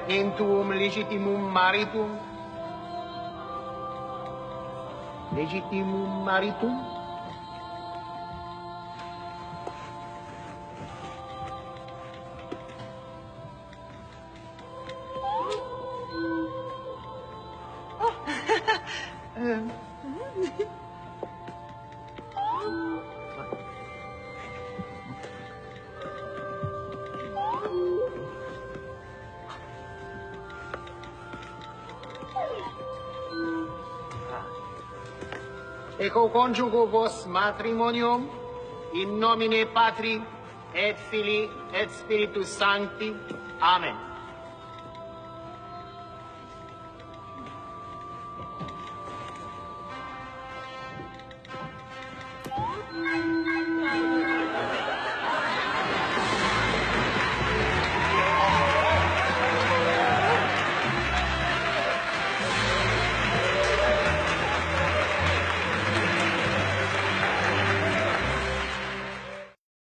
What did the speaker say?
in tuum legitimum maritum. Legitimum maritum. Eco conjugo vos matrimonium in nomine Patri et Filii et Spiritus Sancti. Amen.